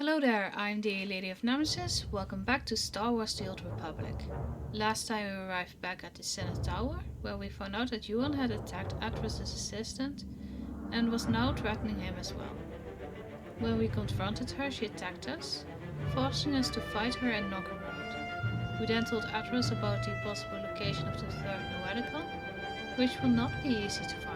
Hello there, I'm the LadyofNemesis. Welcome back to Star Wars The Old Republic. Last time we arrived back at the Senate Tower, where we found out that Yuon had attacked Atris's assistant and was now threatening him as well. When we confronted her, she attacked us, forcing us to fight her and knock her out. We then told Atris about the possible location of the third Noetikon, which will not be easy to find.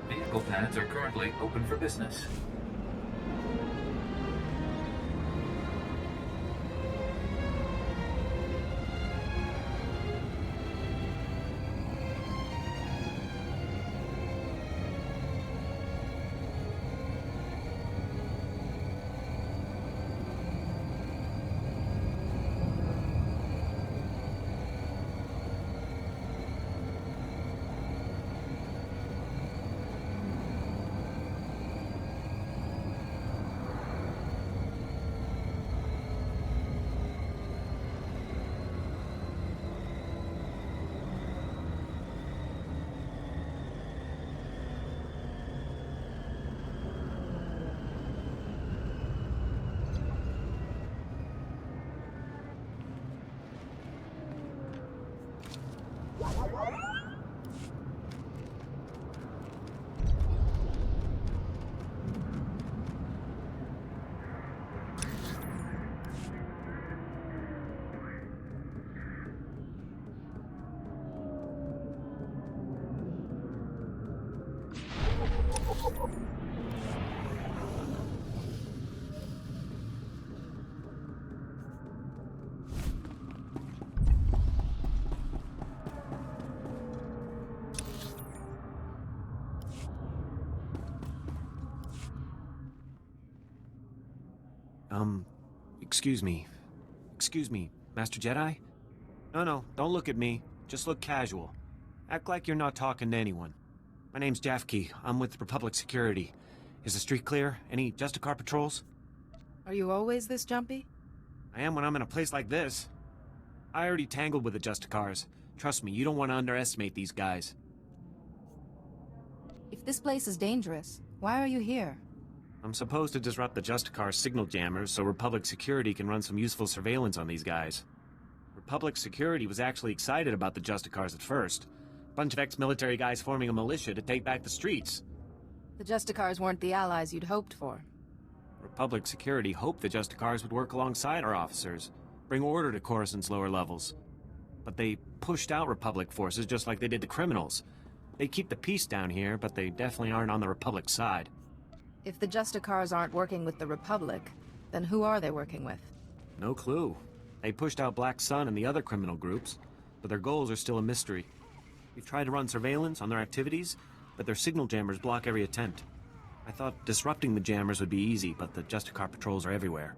Vehicle pads are currently open for business. Excuse me. Excuse me, Master Jedi? No, don't look at me. Just look casual. Act like you're not talking to anyone. My name's Jafke. I'm with Republic Security. Is the street clear? Any Justicar patrols? Are you always this jumpy? I am when I'm in a place like this. I already tangled with the Justicars. Trust me, you don't want to underestimate these guys. If this place is dangerous, why are you here? I'm supposed to disrupt the Justicar signal jammers so Republic Security can run some useful surveillance on these guys. Republic Security was actually excited about the Justicars at first. Bunch of ex-military guys forming a militia to take back the streets. The Justicars weren't the allies you'd hoped for. Republic Security hoped the Justicars would work alongside our officers, bring order to Coruscant's lower levels. But they pushed out Republic forces just like they did the criminals. They keep the peace down here, but they definitely aren't on the Republic side. If the Justicars aren't working with the Republic, then who are they working with? No clue. They pushed out Black Sun and the other criminal groups, but their goals are still a mystery. We've tried to run surveillance on their activities, but their signal jammers block every attempt. I thought disrupting the jammers would be easy, but the Justicar patrols are everywhere.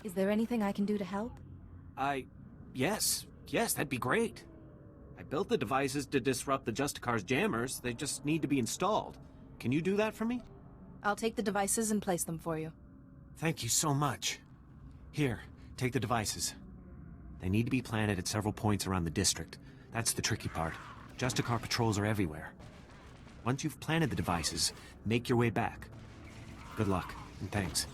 Is there anything I can do to help? Yes, that'd be great. I built the devices to disrupt the Justicar's jammers. They just need to be installed. Can you do that for me? I'll take the devices and place them for you. Thank you so much. Here, take the devices. They need to be planted at several points around the district. That's the tricky part. Justicar patrols are everywhere. Once you've planted the devices, make your way back. Good luck, and thanks.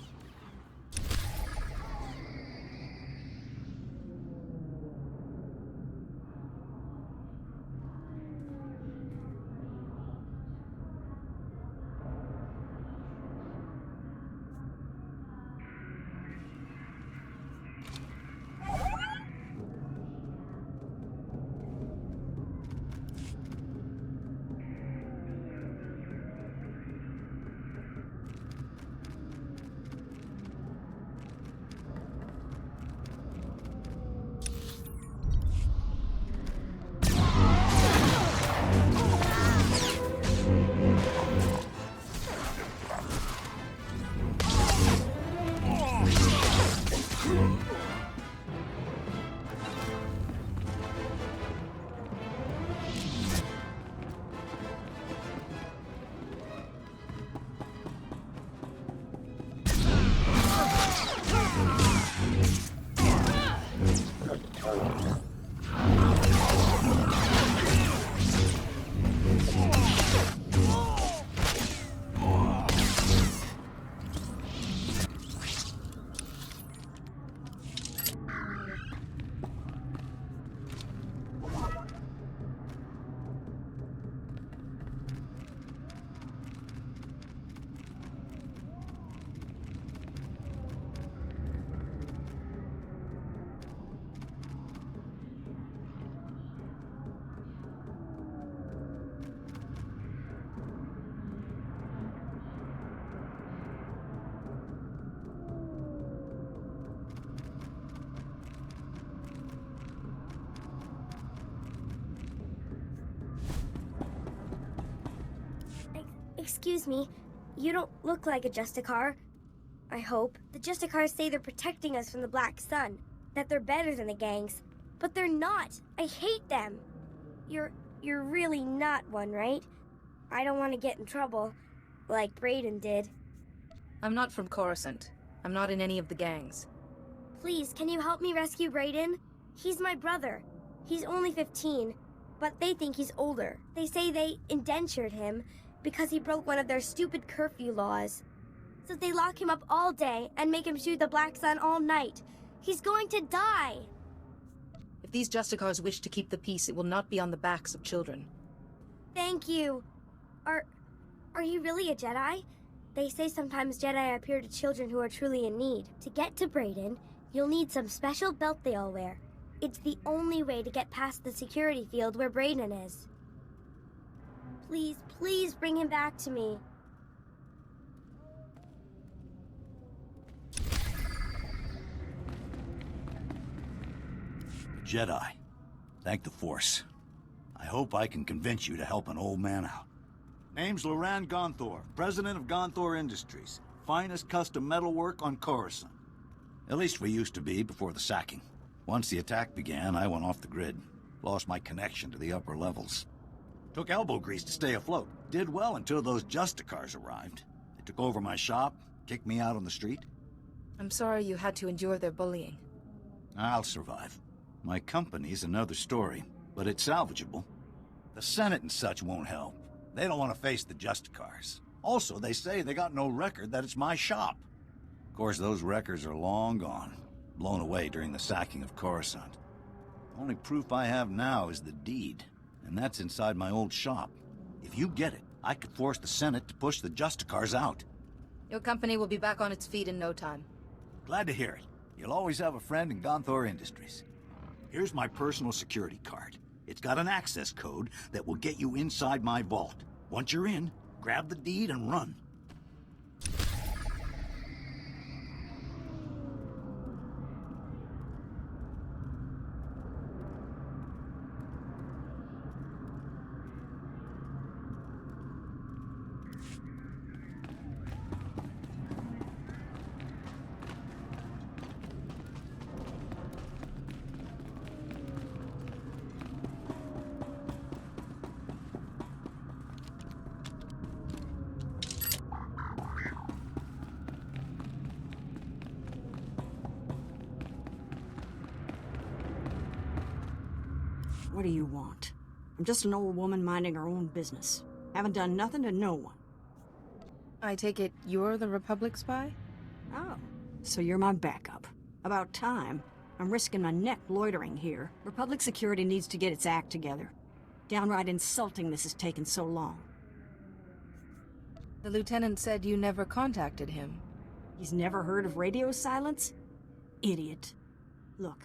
Excuse me, you don't look like a Justicar. I hope. The Justicars say they're protecting us from the Black Sun, that they're better than the gangs. But they're not. I hate them. You're really not one, right? I don't want to get in trouble, like Brayden did. I'm not from Coruscant. I'm not in any of the gangs. Please, can you help me rescue Brayden? He's my brother. He's only 15, but they think he's older. They say they indentured him because he broke one of their stupid curfew laws. So they lock him up all day and make him shoot the Black Sun all night. He's going to die! If these Justicars wish to keep the peace, it will not be on the backs of children. Thank you. Are you really a Jedi? They say sometimes Jedi appear to children who are truly in need. To get to Brayden, you'll need some special belt they all wear. It's the only way to get past the security field where Brayden is. Please, please bring him back to me. Jedi. Thank the Force. I hope I can convince you to help an old man out. Name's Loran Gonthor, president of Gonthor Industries. Finest custom metalwork on Coruscant. At least we used to be before the sacking. Once the attack began, I went off the grid. Lost my connection to the upper levels. Took elbow grease to stay afloat. Did well until those Justicars arrived. They took over my shop, kicked me out on the street. I'm sorry you had to endure their bullying. I'll survive. My company's another story, but it's salvageable. The Senate and such won't help. They don't want to face the Justicars. Also, they say they got no record that it's my shop. Of course, those records are long gone, blown away during the sacking of Coruscant. Only proof I have now is the deed, and that's inside my old shop. If you get it, I could force the Senate to push the Justicars out. Your company will be back on its feet in no time. Glad to hear it. You'll always have a friend in Gonthor Industries. Here's my personal security card. It's got an access code that will get you inside my vault. Once you're in, grab the deed and run. What do you want? I'm just an old woman minding her own business. Haven't done nothing to no one. I take it you're the Republic spy? Oh, so you're my backup. About time. I'm risking my neck loitering here. Republic security needs to get its act together. Downright insulting this has taken so long. The lieutenant said you never contacted him. He's never heard of radio silence? Idiot. Look,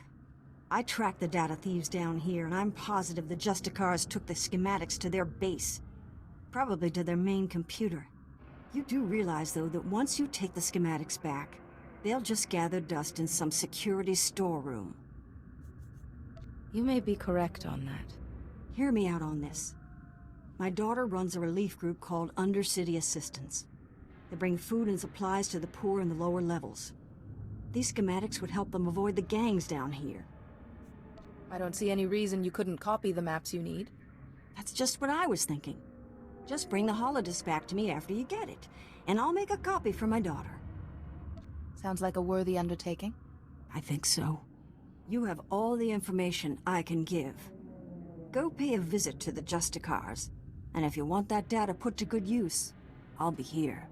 I tracked the data thieves down here, and I'm positive the Justicars took the schematics to their base. Probably to their main computer. You do realize, though, that once you take the schematics back, they'll just gather dust in some security storeroom. You may be correct on that. Hear me out on this. My daughter runs a relief group called Undercity Assistance. They bring food and supplies to the poor in the lower levels. These schematics would help them avoid the gangs down here. I don't see any reason you couldn't copy the maps you need. That's just what I was thinking. Just bring the holodisc back to me after you get it, and I'll make a copy for my daughter. Sounds like a worthy undertaking. I think so. You have all the information I can give. Go pay a visit to the Justicars, and if you want that data put to good use, I'll be here.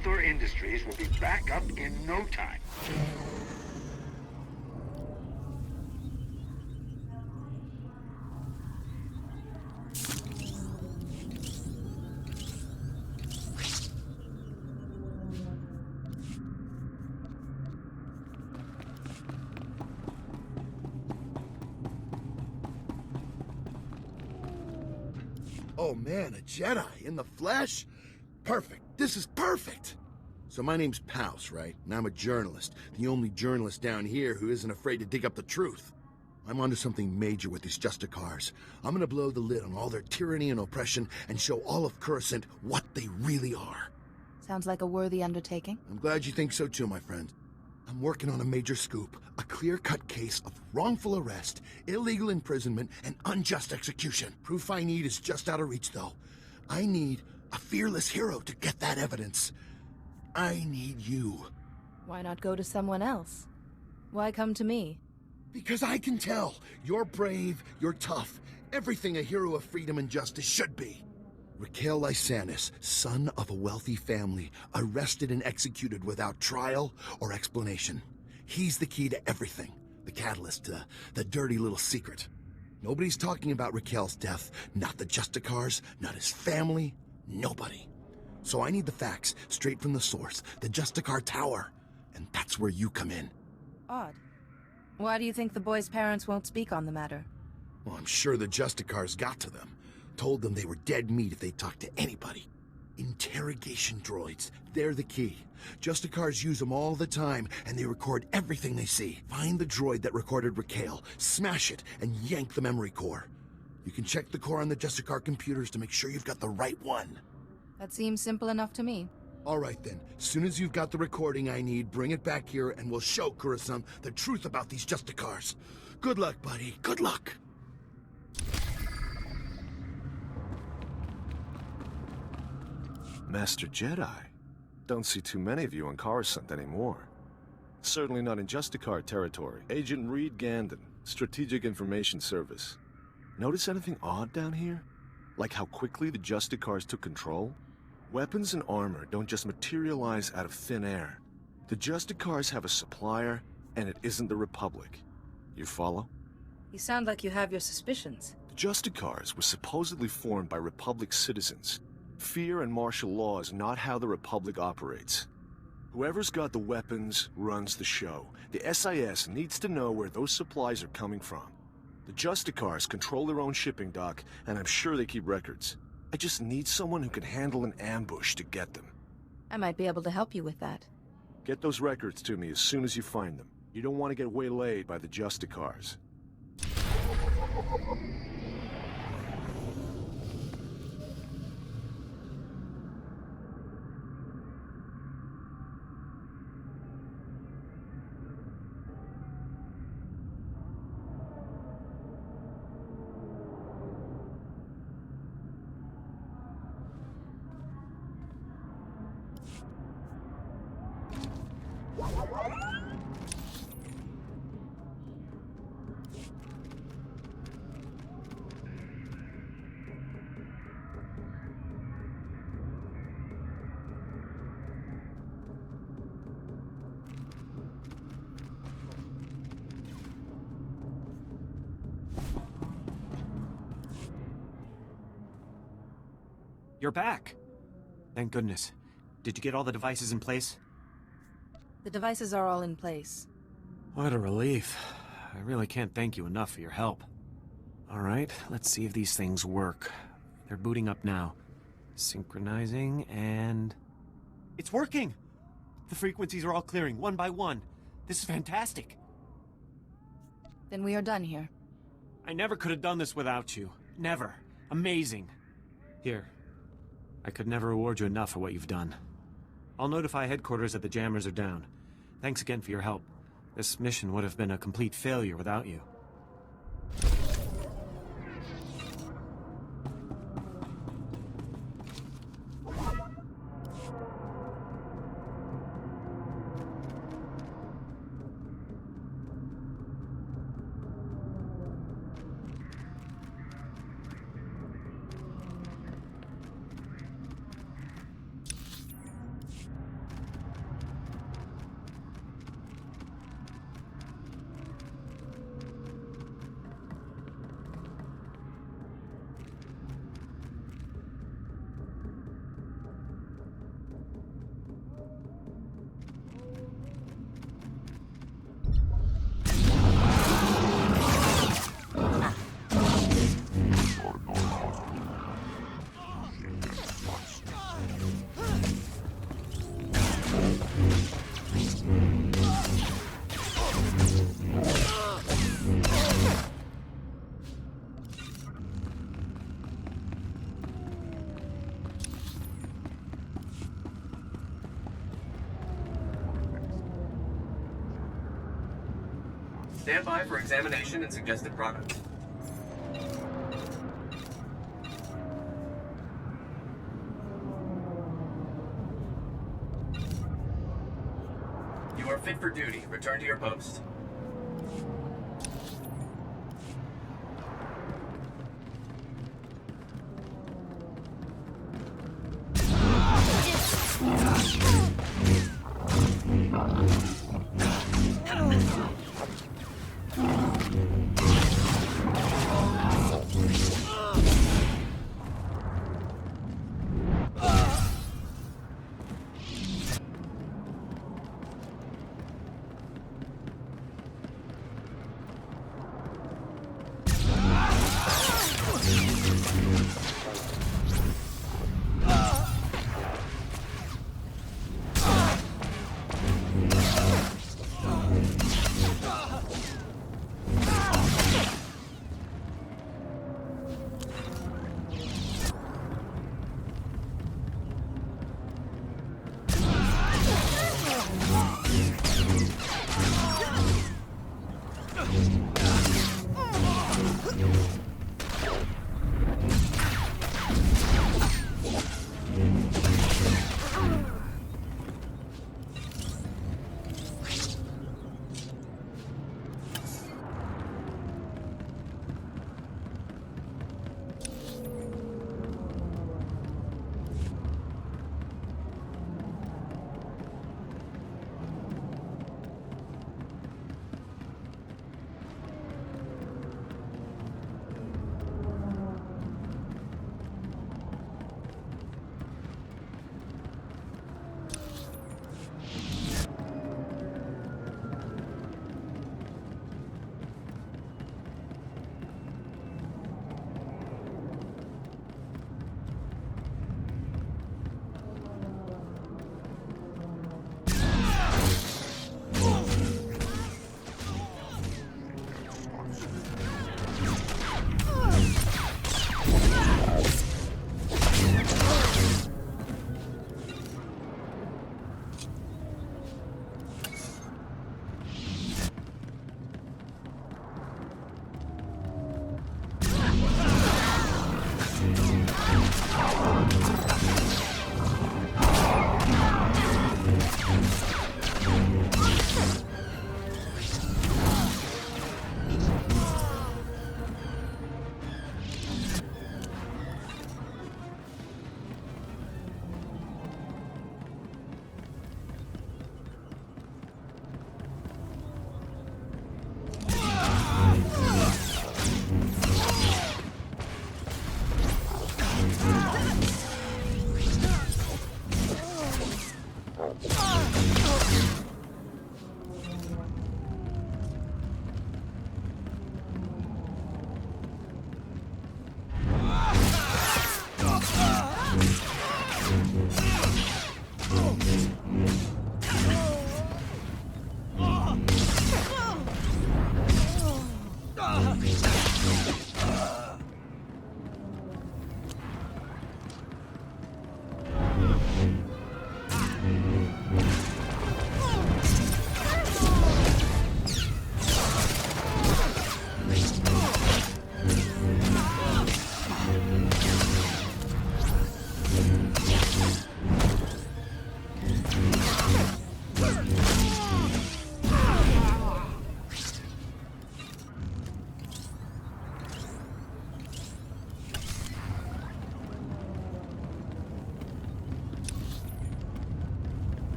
Gonthor Industries will be back up in no time. Oh man, a Jedi in the flesh? Perfect. This is perfect. So my name's Pouse, right? And I'm a journalist. The only journalist down here who isn't afraid to dig up the truth. I'm onto something major with these Justicars. I'm gonna blow the lid on all their tyranny and oppression and show all of Coruscant what they really are. Sounds like a worthy undertaking. I'm glad you think so too, my friend. I'm working on a major scoop, a clear-cut case of wrongful arrest, illegal imprisonment, and unjust execution. Proof I need is just out of reach, though. I need a fearless hero to get that evidence. I need you. Why not go to someone else? Why come to me? Because I can tell. You're brave, you're tough. Everything a hero of freedom and justice should be. Raquel Lysanis, son of a wealthy family, arrested and executed without trial or explanation. He's the key to everything. The catalyst, the dirty little secret. Nobody's talking about Raquel's death. Not the Justicars, not his family, nobody. So I need the facts, straight from the source, the Justicar Tower. And that's where you come in. Odd. Why do you think the boy's parents won't speak on the matter? Well, I'm sure the Justicars got to them. Told them they were dead meat if they talked to anybody. Interrogation droids, they're the key. Justicars use them all the time, and they record everything they see. Find the droid that recorded Raquel, smash it, and yank the memory core. You can check the core on the Justicar computers to make sure you've got the right one. That seems simple enough to me. All right then, as soon as you've got the recording I need, bring it back here and we'll show Coruscant the truth about these Justicars. Good luck, buddy, good luck. Master Jedi. Don't see too many of you on Coruscant anymore. Certainly not in Justicar territory. Agent Reed Gandon, Strategic Information Service. Notice anything odd down here? Like how quickly the Justicars took control? Weapons and armor don't just materialize out of thin air. The Justicars have a supplier, and it isn't the Republic. You follow? You sound like you have your suspicions. The Justicars were supposedly formed by Republic citizens. Fear and martial law is not how the Republic operates. Whoever's got the weapons runs the show. The SIS needs to know where those supplies are coming from. The Justicars control their own shipping dock, and I'm sure they keep records. I just need someone who can handle an ambush to get them. I might be able to help you with that. Get those records to me as soon as you find them. You don't want to get waylaid by the Justicars. You're back. Thank goodness. Did you get all the devices in place? The devices are all in place. What a relief. I really can't thank you enough for your help. All right, let's see if these things work. They're booting up now. Synchronizing, and... It's working! The frequencies are all clearing, one by one. This is fantastic. Then we are done here. I never could have done this without you. Never. Amazing. Here. I could never reward you enough for what you've done. I'll notify headquarters that the jammers are down. Thanks again for your help. This mission would have been a complete failure without you. Stand by for examination and suggested product. You are fit for duty. Return to your post.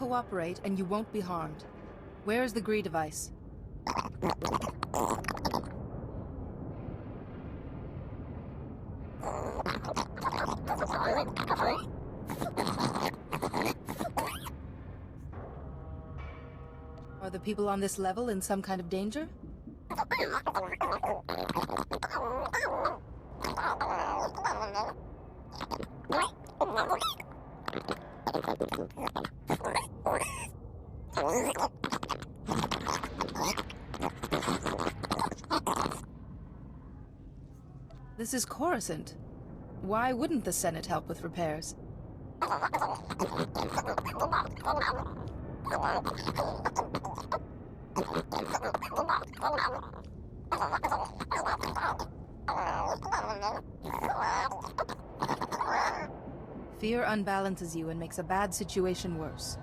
cooperate and you won't be harmed. Where's the Gree device? Are the people on this level in some kind of danger? This is Coruscant. Why wouldn't the Senate help with repairs? Fear unbalances you and makes a bad situation worse.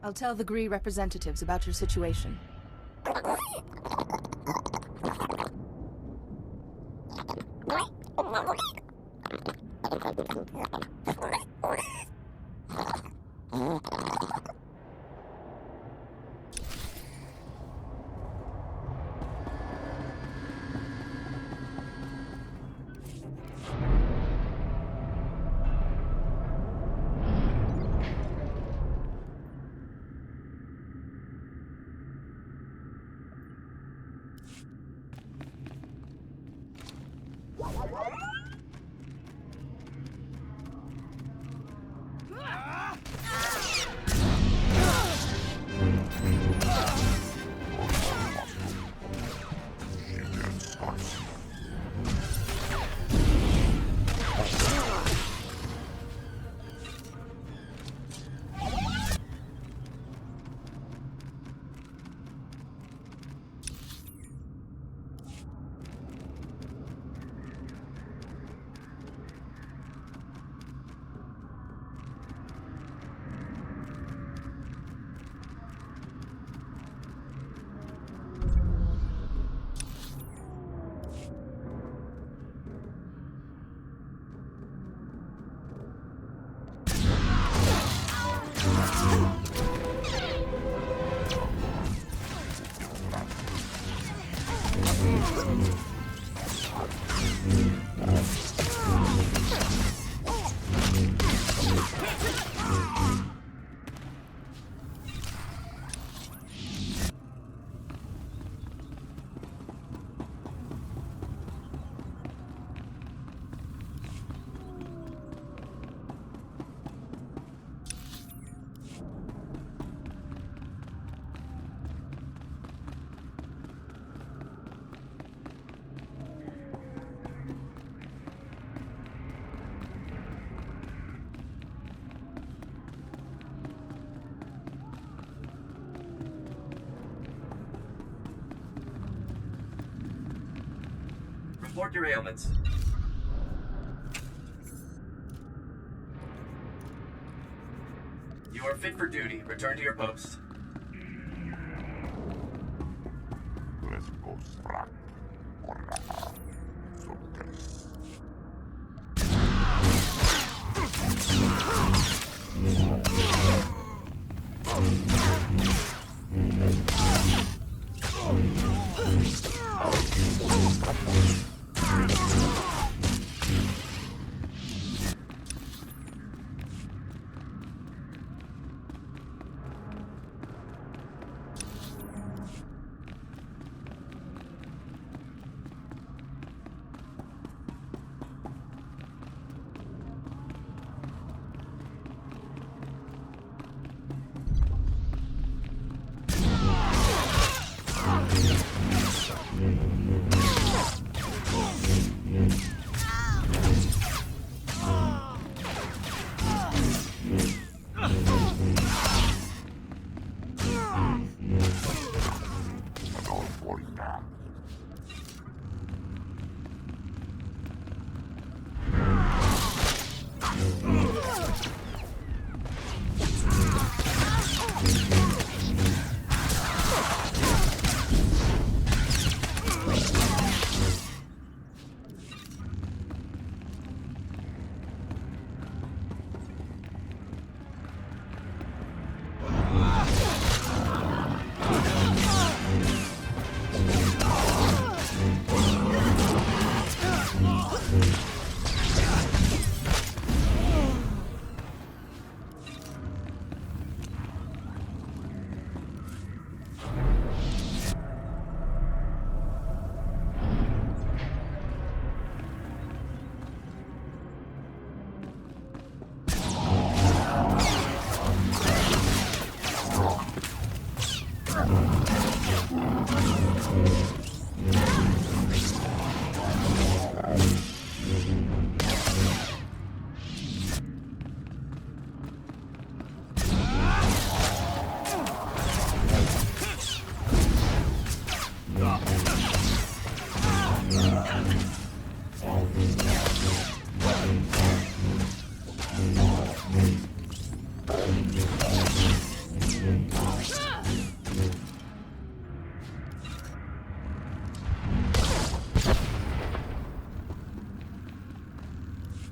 I'll tell the Gree representatives about your situation. Report your ailments. You are fit for duty. Return to your post.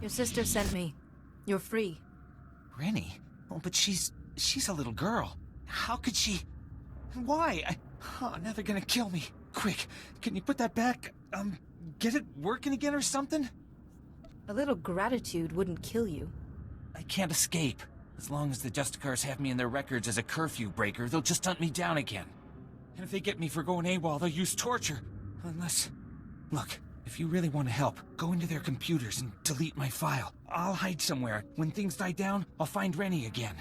Your sister sent me. You're free. Rennie? Oh, but she's a little girl. How could she... Why? Oh, now they're gonna kill me. Quick, can you put that back? Get it working again or something? A little gratitude wouldn't kill you. I can't escape. As long as the Justicars have me in their records as a curfew breaker, they'll just hunt me down again. And if they get me for going AWOL, they'll use torture. Unless... Look, if you really want to help, go into their computers and delete my file. I'll hide somewhere. When things die down, I'll find Rennie again.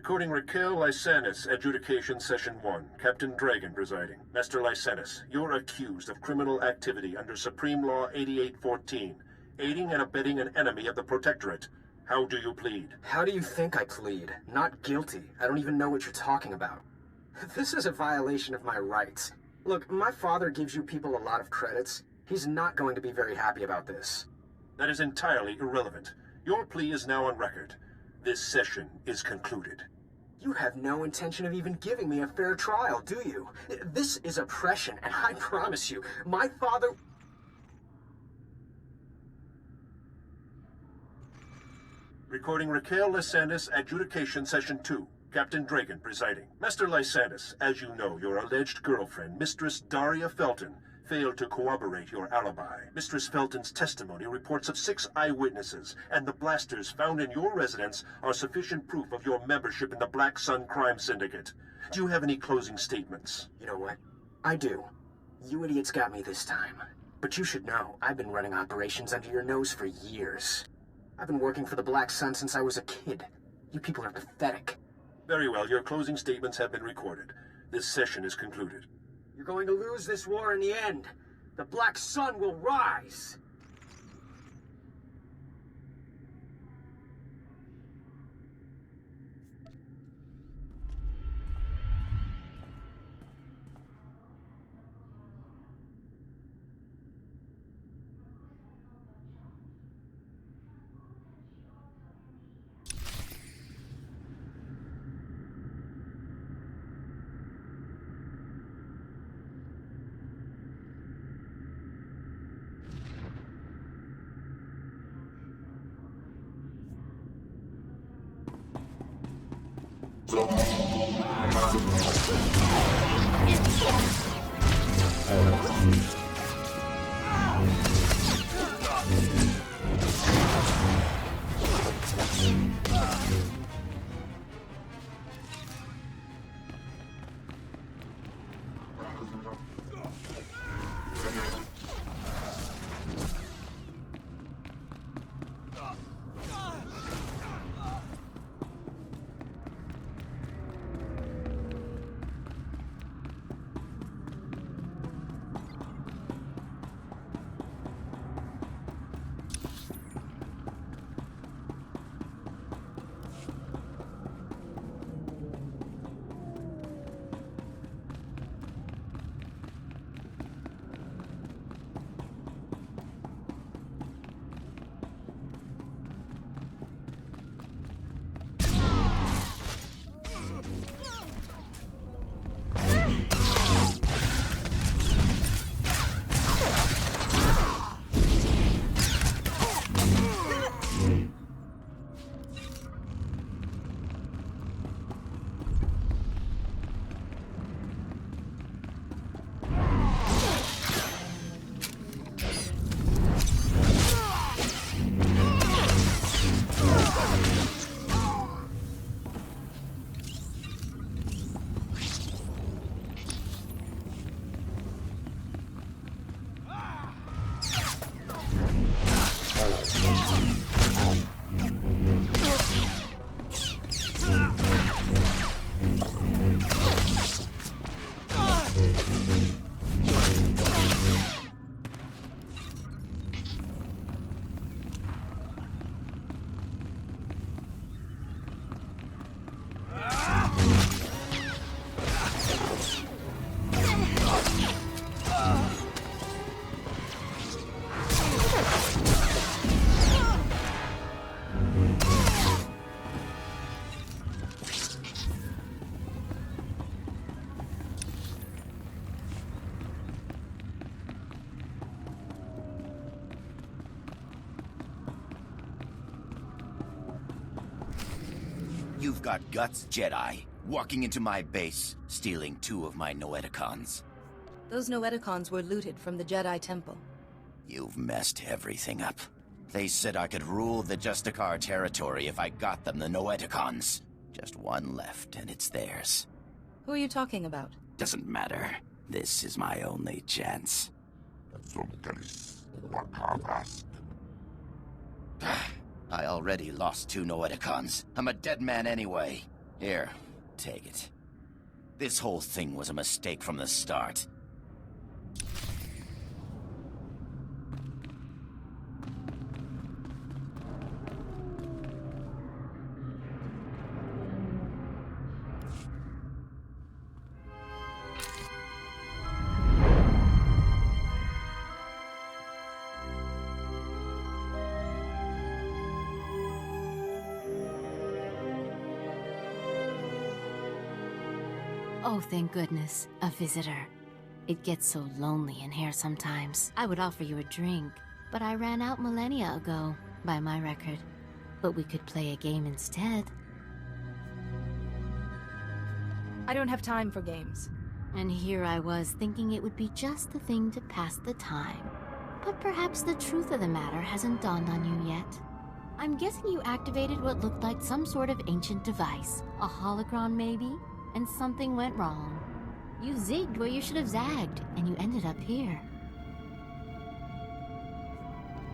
Recording Raquel Lysanis, Adjudication Session 1. Captain Dragon presiding. Master Lysanis, you're accused of criminal activity under Supreme Law 8814, aiding and abetting an enemy of the Protectorate. How do you plead? How do you think I plead? Not guilty. I don't even know what you're talking about. This is a violation of my rights. Look, my father gives you people a lot of credits. He's not going to be very happy about this. That is entirely irrelevant. Your plea is now on record. This session is concluded. You have no intention of even giving me a fair trial, do you? This is oppression, and I promise you, my father... Recording Raquel Lysanis, Adjudication Session 2. Captain Dragon presiding. Master Lysanis, as you know, your alleged girlfriend, Mistress Daria Felton, failed to corroborate your alibi. Mistress Felton's testimony reports of 6 eyewitnesses, and the blasters found in your residence are sufficient proof of your membership in the Black Sun Crime Syndicate. Do you have any closing statements? You know what? I do. You idiots got me this time. But you should know, I've been running operations under your nose for years. I've been working for the Black Sun since I was a kid. You people are pathetic. Very well, your closing statements have been recorded. This session is concluded. You're going to lose this war in the end. The Black Sun will rise. You've got guts, Jedi. Walking into my base, stealing 2 of my Noetikons. Those Noetikons were looted from the Jedi Temple. You've messed everything up. They said I could rule the Justicar territory if I got them the Noetikons. Just one left, and it's theirs. Who are you talking about? Doesn't matter. This is my only chance. I already lost 2 Noetikons. I'm a dead man anyway. Here, take it. This whole thing was a mistake from the start. Oh, thank goodness, a visitor. It gets so lonely in here sometimes. I would offer you a drink, but I ran out millennia ago, by my record. But we could play a game instead. I don't have time for games. And here I was thinking it would be just the thing to pass the time. But perhaps the truth of the matter hasn't dawned on you yet. I'm guessing you activated what looked like some sort of ancient device. A holocron, maybe? And something went wrong. You zigged where you should have zagged, and you ended up here.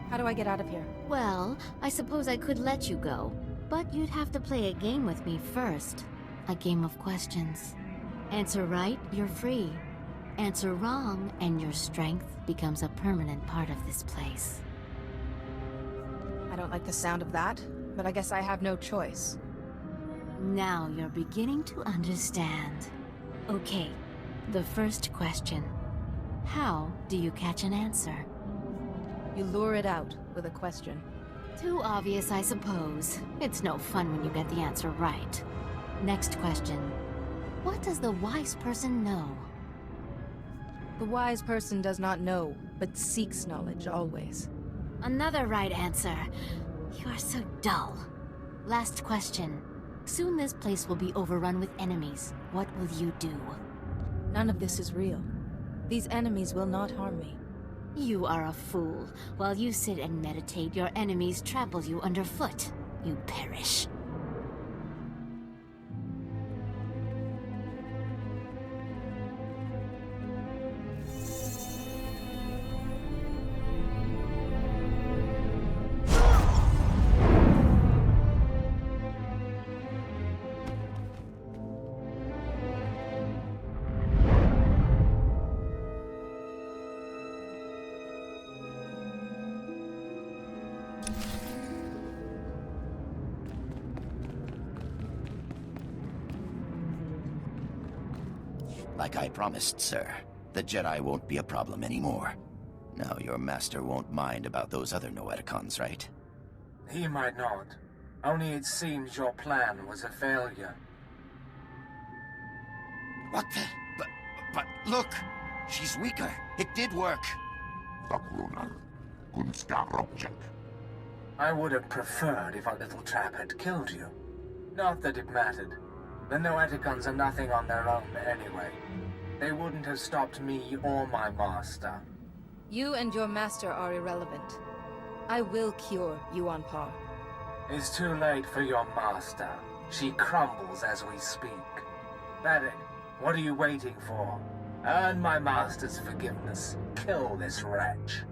How do I get out of here? Well, I suppose I could let you go, but you'd have to play a game with me first. A game of questions. Answer right, you're free. Answer wrong, and your strength becomes a permanent part of this place. I don't like the sound of that, but I guess I have no choice. Now you're beginning to understand. Okay, the first question. How do you catch an answer? You lure it out with a question. Too obvious, I suppose. It's no fun when you get the answer right. Next question. What does the wise person know? The wise person does not know, but seeks knowledge always. Another right answer. You are so dull. Last question. Soon this place will be overrun with enemies. What will you do? None of this is real. These enemies will not harm me. You are a fool. While you sit and meditate, your enemies trample you underfoot. You perish. Like I promised, sir, the Jedi won't be a problem anymore. Now your master won't mind about those other Noetikons, right? He might not. Only it seems your plan was a failure. What the? But look! She's weaker. It did work. I would have preferred if our little trap had killed you. Not that it mattered. The Noetikons are nothing on their own anyway. They wouldn't have stopped me or my master. You and your master are irrelevant. I will cure Yuon. It's too late for your master. She crumbles as we speak. Baddeg, what are you waiting for? Earn my master's forgiveness. Kill this wretch.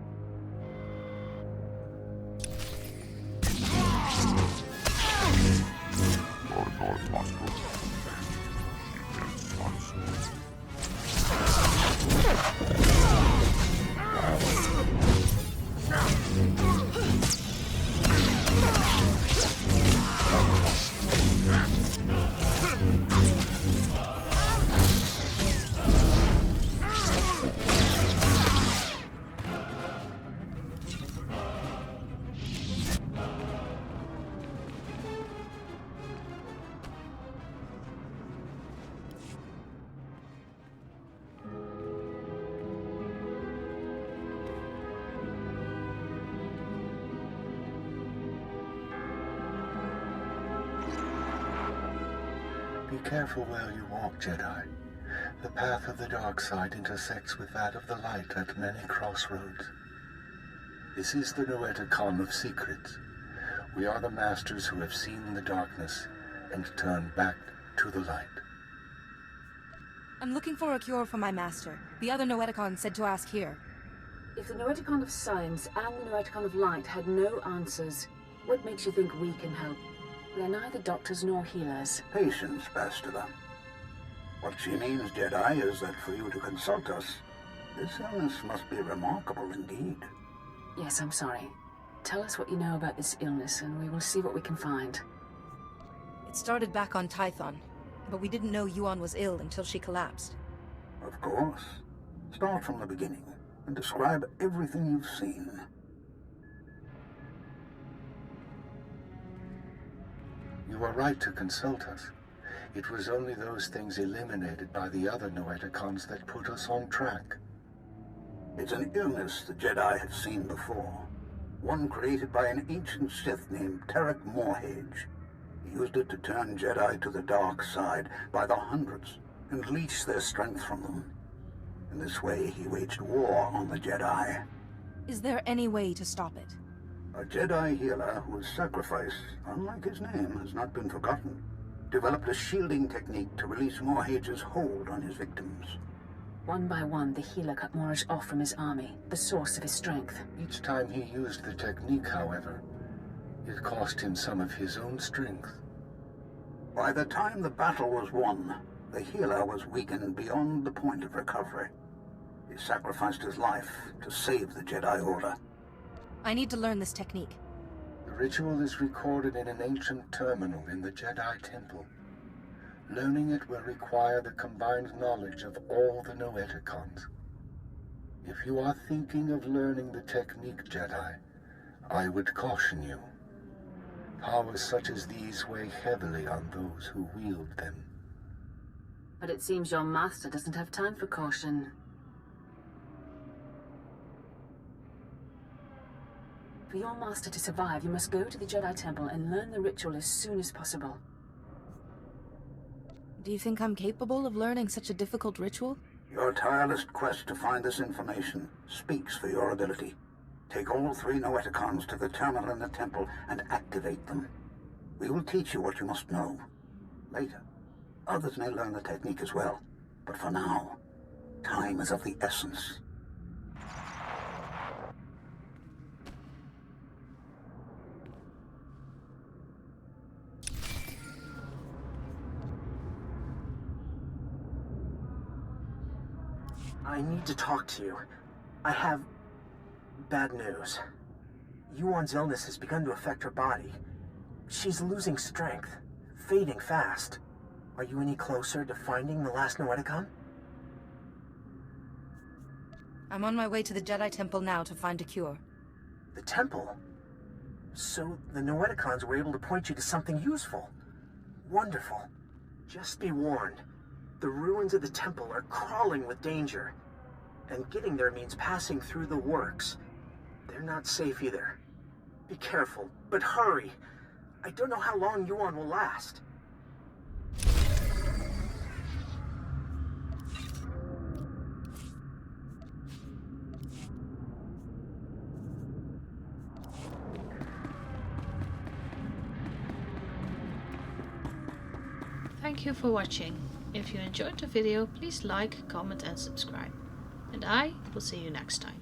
Be careful where you walk, Jedi. The path of the dark side intersects with that of the light at many crossroads. This is the Noetikon of secrets. We are the masters who have seen the darkness and turned back to the light. I'm looking for a cure for my master. The other Noetikon said to ask here. If the Noetikon of science and the Noetikon of light had no answers, what makes you think we can help? We are neither doctors nor healers. Patience, Bastila. What she means, Jedi, is that for you to consult us, this illness must be remarkable indeed. Yes, I'm sorry. Tell us what you know about this illness, and we will see what we can find. It started back on Tython, but we didn't know Yuon was ill until she collapsed. Of course. Start from the beginning, and describe everything you've seen. You are right to consult us. It was only those things eliminated by the other Noetikons that put us on track. It's an illness the Jedi have seen before. One created by an ancient Sith named Tarek Morhage. He used it to turn Jedi to the dark side by the hundreds and leech their strength from them. In this way, he waged war on the Jedi. Is there any way to stop it? A Jedi healer whose sacrifice, unlike his name, has not been forgotten, developed a shielding technique to release Morhage's hold on his victims. One by one, the healer cut Morhage off from his army, the source of his strength. Each time he used the technique, however, it cost him some of his own strength. By the time the battle was won, the healer was weakened beyond the point of recovery. He sacrificed his life to save the Jedi Order. I need to learn this technique. The ritual is recorded in an ancient terminal in the Jedi Temple. Learning it will require the combined knowledge of all the Noetikons. If you are thinking of learning the technique, Jedi, I would caution you. Powers such as these weigh heavily on those who wield them. But it seems your master doesn't have time for caution. For your master to survive, you must go to the Jedi Temple and learn the ritual as soon as possible. Do you think I'm capable of learning such a difficult ritual? Your tireless quest to find this information speaks for your ability. Take all 3 Noetikons to the terminal in the temple and activate them. We will teach you what you must know. Later, others may learn the technique as well. But for now, time is of the essence. I need to talk to you. I have bad news. Yuon's illness has begun to affect her body. She's losing strength, fading fast. Are you any closer to finding the last Noetikon? I'm on my way to the Jedi Temple now to find a cure. The temple? So the Noetikons were able to point you to something useful. Wonderful. Just be warned. The ruins of the temple are crawling with danger. And getting there means passing through the works. They're not safe either. Be careful, but hurry. I don't know how long Yuon will last. Thank you for watching. If you enjoyed the video, please like, comment and subscribe. And I will see you next time.